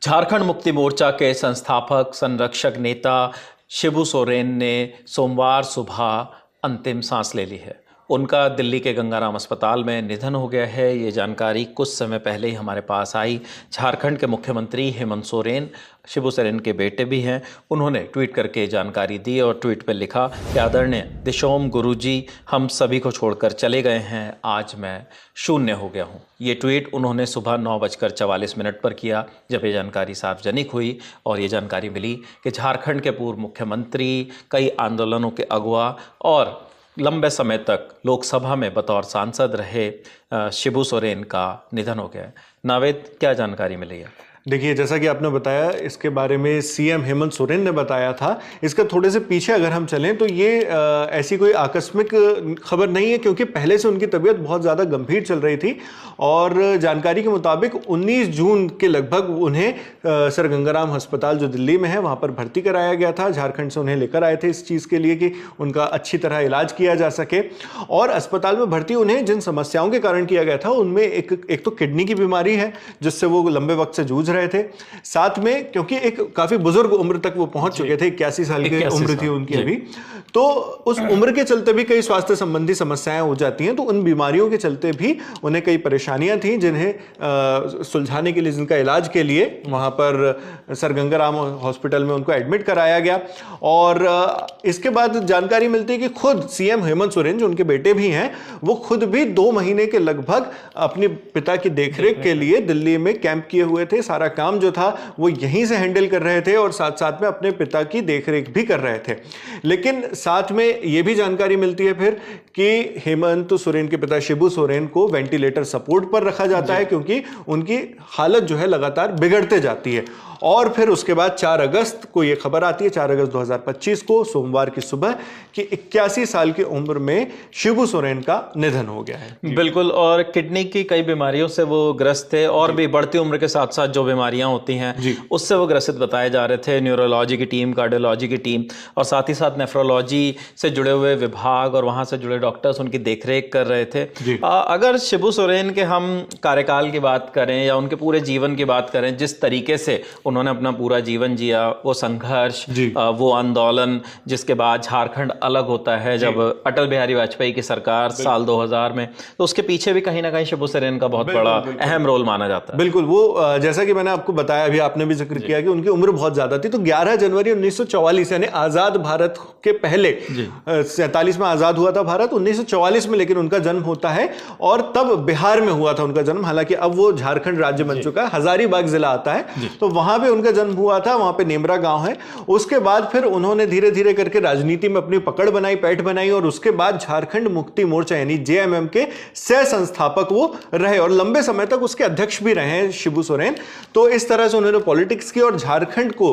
झारखंड मुक्ति मोर्चा के संस्थापक संरक्षक नेता शिबू सोरेन ने सोमवार सुबह अंतिम सांस ले ली है। उनका दिल्ली के गंगाराम अस्पताल में निधन हो गया है। ये जानकारी कुछ समय पहले ही हमारे पास आई। झारखंड के मुख्यमंत्री हेमंत सोरेन शिबू सोरेन के बेटे भी हैं। उन्होंने ट्वीट करके जानकारी दी और ट्वीट पर लिखा कि आदरणीय दिशोम गुरुजी हम सभी को छोड़कर चले गए हैं, आज मैं शून्य हो गया हूँ। ये ट्वीट उन्होंने सुबह 9:44 पर किया जब ये जानकारी सार्वजनिक हुई और ये जानकारी मिली कि झारखंड के पूर्व मुख्यमंत्री, कई आंदोलनों के अगुवा और लंबे समय तक लोकसभा में बतौर सांसद रहे शिबू सोरेन का निधन हो गया है। नावेद, क्या जानकारी मिली है? देखिए, जैसा कि आपने बताया, इसके बारे में सीएम हेमंत सोरेन ने बताया था। इसका थोड़े से पीछे अगर हम चलें तो ये ऐसी कोई आकस्मिक खबर नहीं है, क्योंकि पहले से उनकी तबीयत बहुत ज़्यादा गंभीर चल रही थी और जानकारी के मुताबिक 19 जून के लगभग उन्हें सर गंगाराम अस्पताल जो दिल्ली में है वहाँ पर भर्ती कराया गया था। झारखंड से उन्हें लेकर आए थे इस चीज़ के लिए कि उनका अच्छी तरह इलाज किया जा सके। और अस्पताल में भर्ती उन्हें जिन समस्याओं के कारण किया गया था उनमें एक तो किडनी की बीमारी है जिससे वो लंबे वक्त से जूझ रहे थे। साथ में क्योंकि एक काफी बुजुर्ग उम्र तक वो पहुंच चुके थे, 81 साल की उम्र थी उनकी अभी, तो उस उम्र के चलते भी कई स्वास्थ्य संबंधी समस्याएं हो जाती हैं। तो उन बीमारियों के चलते भी उन्हें कई परेशानियां थी जिन्हें सुलझाने के लिए, जिनका इलाज के लिए वहां पर सर गंगाराम हॉस्पिटल में उनको एडमिट कराया गया। और इसके बाद जानकारी मिलती है कि खुद सीएम हेमंत सोरेन जो उनके बेटे भी हैं, वो खुद भी 2 महीने के लगभग अपने पिता की देखरेख के लिए दिल्ली में कैंप किए हुए थे। सारा काम जो था वो यहीं से हैंडल कर रहे थे और साथ साथ में अपने पिता की देखरेख भी कर रहे थे। लेकिन साथ में यह भी जानकारी मिलती है फिर कि हेमंत सोरेन के पिता शिबू सोरेन को वेंटिलेटर सपोर्ट पर रखा जाता है, क्योंकि उनकी हालत जो है लगातार बिगड़ते जाती है। और फिर उसके बाद 4 अगस्त को यह खबर आती है, 4 अगस्त 2025 को सोमवार की सुबह, कि 81 साल की उम्र में शिबू सोरेन का निधन हो गया है। बिल्कुल, और किडनी की कई बीमारियों से वो ग्रस्त थे और भी बढ़ती उम्र के साथ साथ जो बीमारियां होती हैं उससे वो ग्रसित बताए जा रहे थे। न्यूरोलॉजी की टीम, कार्डियोलॉजी की टीम और साथ ही साथ नेफ्रोलॉजी से जुड़े हुए विभाग और वहां से जुड़े डॉक्टर्स उनकी देखरेख कर रहे थे। अगर शिबू सोरेन के हम कार्यकाल की बात करें या उनके पूरे जीवन की बात करें, जिस तरीके से उन्होंने अपना पूरा जीवन जिया, वो संघर्ष, वो आंदोलन, जिसके बाद झारखंड अलग होता है जब अटल बिहारी वाजपेयी की सरकार साल 2000 में, तो उसके पीछे भी कहीं ना कहीं शिबू सोरेन का बहुत बड़ा अहम रोल माना जाता है। बिल्कुल, वो जैसा कि मैंने आपको बताया, अभी आपने भी जिक्र किया कि उनकी उम्र बहुत ज्यादा थी। तो 11 जनवरी 1944 यानी आजाद भारत के पहले, 47 में आजाद हुआ था भारत, 1944 में लेकिन उनका जन्म होता है। और तब बिहार में हुआ था उनका जन्म, हालांकि अब वो झारखंड राज्य बन चुका है, हजारीबाग जिला आता है, तो वहां पे उनका जन्म हुआ था। वहां पे नेमरा गांव है। उसके बाद फिर उन्होंने धीरे धीरे करके राजनीति में अपनी पकड़ बनाई, पैठ बनाई, और उसके बाद झारखंड मुक्ति मोर्चा यानी जेएमएम के सह संस्थापक वो रहे और लंबे समय तक उसके अध्यक्ष भी रहे हैं शिबू सोरेन। तो इस तरह से उन्होंने पॉलिटिक्स की और झारखंड को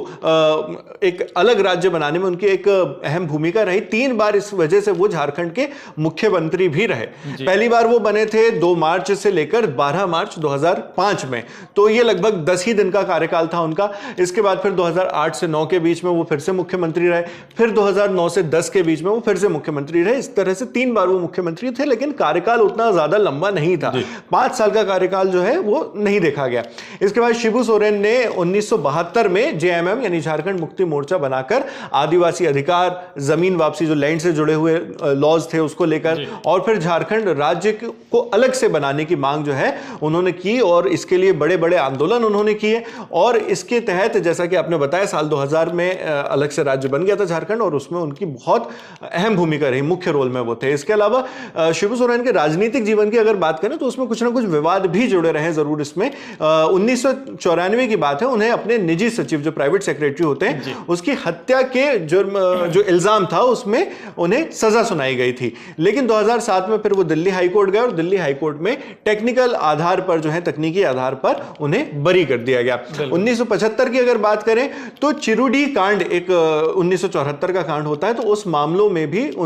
एक अलग राज्य बनाने में उनकी एक अहम भूमिका रही। 3 बार इस वजह से वो झारखंड के मुख्यमंत्री भी रहे। पहली बार वो बने थे 2 मार्च से लेकर 12 मार्च 2005 में, तो ये लगभग 10 ही दिन का कार्यकाल था उनका। इसके बाद फिर 2008 से 9 के बीच में वो फिर से मुख्यमंत्री रहे, फिर 2009 से 10 के बीच में वो फिर से मुख्यमंत्री रहे। इस तरह से 3 बार वो मुख्यमंत्री थे, लेकिन कार्यकाल उतना ज्यादा लंबा नहीं था। 5 साल का कार्यकाल जो है वो नहीं देखा गया। इसके बाद शिबू सोरेन ने 1972 में जेएमएम यानी झारखंड मुक्ति मोर्चा बनाकर आदिवासी अधिकार, जमीन वापसी, जो लैंड से जुड़े हुए लॉज थे उसको लेकर, और फिर झारखंड राज्य को अलग से बनाने की मांग जो है उन्होंने की और इसके लिए बड़े बड़े आंदोलन उन्होंने किए। और इसके तहत, जैसा कि आपने बताया, साल 2000 में अलग से राज्य बन गया था झारखंड और उसमें उनकी बहुत अहम भूमिका रही, मुख्य रोल में वो थे। इसके अलावा शिबू सोरेन के राजनीतिक जीवन की अगर बात करें तो उसमें कुछ ना कुछ विवाद भी जुड़े रहे जरूर। इसमें 1994 की बात है, उन्हें अपने निजी सचिव जो प्राइवेट सेक्रेटरी होते हैं उसकी हत्या के जुर्म जो इल्जाम था उसमें उन्हें सजा सुनाई गई थी। लेकिन 2007 में फिर वो दिल्ली हाईकोर्ट गए और दिल्ली हाईकोर्ट में टेक्निकल आधार पर जो है, तकनीकी आधार पर उन्हें बरी कर दिया गया। 1975 की अगर बात करें तो चिरुडी कांड एक 1974 का कांड होता है, तो उन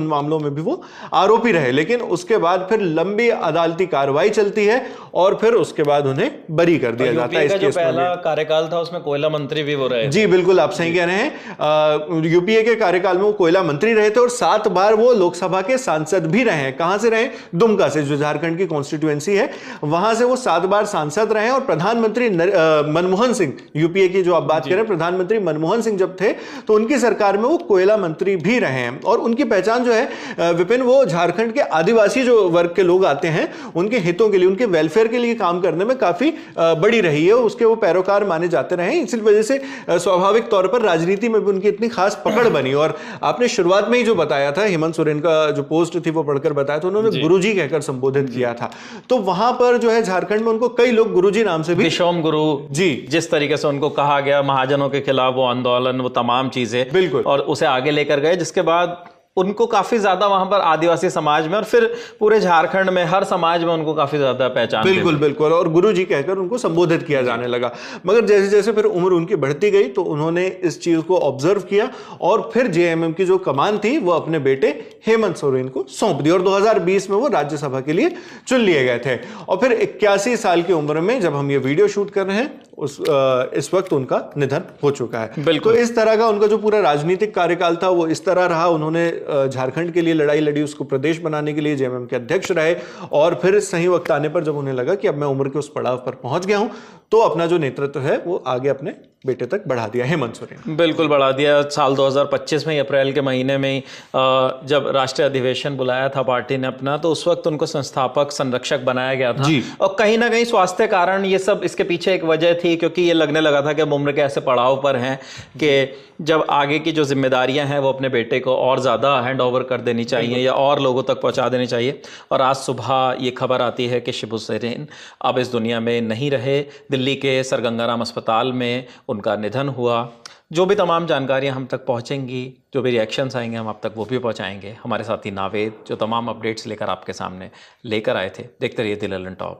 मामलों में भी वो आरोपी रहे। लेकिन उसके बाद फिर लंबी अदालती कार्रवाई चलती है और फिर उसके बाद उन्हें बरी कर दिया जाता है। इसका जो पहला कार्यकाल था उसमें कोयला मंत्री भी वो रहे। जी बिल्कुल, आप सही कह रहे हैं। यूपीए के कार्यकाल में वो कोयला मंत्री रहे थे और 7 बार वो लोकसभा के सांसद भी रहे हैं। कहां से रहे? दुमका से, जो झारखंड की कॉन्स्टिट्यूएंसी है, वहां से वो 7 बार सांसद रहे और प्रधानमंत्री मनमोहन सिंह, यूपी यूपीए की जो आप बात करें, प्रधानमंत्री मनमोहन सिंह जब थे तो उनकी सरकार में वो कोयला मंत्री भी रहे हैं। और उनकी पहचान जो है विपिन, वो झारखंड के आदिवासी जो वर्ग के लोग आते हैं उनके हितों के लिए, उनके वेलफेयर के लिए काम करने में काफी बड़ी रही है, उसके वो पैरोकार माने जाते रहे। इसी वजह से स्वाभाविक तौर पर राजनीति में भी उनकी इतनी खास पकड़ बनी। और आपने शुरुआत में ही जो बताया था, हेमंत सोरेन का जो पोस्ट थी वो पढ़कर बताया था, उन्होंने गुरुजी कहकर संबोधित किया था। तो वहां पर जो है झारखंड में उनको कई लोग गुरुजी नाम से भी, विशोम गुरु जी, जिस तरीके से उनको कहा गया, महाजनों के खिलाफ वो आंदोलन, वो तमाम चीजें, बिल्कुल, और उसे आगे लेकर गए, जिसके बाद उनको काफी ज्यादा वहां पर आदिवासी समाज में और फिर पूरे झारखंड में हर समाज में उनको काफी ज्यादा पहचान, बिल्कुल बिल्कुल, और गुरुजी कहकर उनको संबोधित किया जाने लगा। मगर जैसे जैसे फिर उम्र उनकी बढ़ती गई तो उन्होंने इस चीज को ऑब्जर्व किया और फिर जेएमएम की जो कमान थी वो अपने बेटे हेमंत सोरेन को सौंप दी और 2020 में वो राज्यसभा के लिए चुन लिए गए थे। और फिर 81 साल की उम्र में जब हम ये वीडियो शूट कर रहे हैं इस वक्त उनका निधन हो चुका है। तो इस तरह का उनका जो पूरा राजनीतिक कार्यकाल था वो इस तरह रहा। उन्होंने झारखंड के लिए लड़ाई लड़ी, उसको प्रदेश बनाने के लिए जेएमएम के अध्यक्ष रहे, और फिर सही वक्त आने पर जब उन्हें लगा कि अब मैं उम्र के उस पड़ाव पर पहुंच गया हूं तो अपना जो नेतृत्व है वो आगे अपने बेटे तक बढ़ा दिया, हेमंत सोरेन। बिल्कुल बढ़ा दिया। साल 2025 में, अप्रैल के महीने में जब राष्ट्रीय अधिवेशन बुलाया था पार्टी ने अपना, तो उस वक्त उनको संस्थापक संरक्षक बनाया गया था जी। और कहीं ना कहीं स्वास्थ्य कारण ये सब इसके पीछे एक वजह थी, क्योंकि ये लगने लगा था कि अब उम्र के ऐसे पड़ाव पर हैं कि जब आगे की जो जिम्मेदारियां हैं वो अपने बेटे को और ज़्यादा हैंड ओवर कर देनी चाहिए या और लोगों तक पहुंचा देनी चाहिए। और आज सुबह ये खबर आती है कि शिबू सोरेन अब इस दुनिया में नहीं रहे। दिल्ली के सर गंगाराम अस्पताल में उनका निधन हुआ। जो भी तमाम जानकारियां हम तक पहुंचेंगी, जो भी रिएक्शंस आएंगे, हम आप तक वो भी पहुंचाएंगे। हमारे साथी नावेद जो तमाम अपडेट्स लेकर आपके सामने लेकर आए थे। देखते रहिए द ललन टॉप।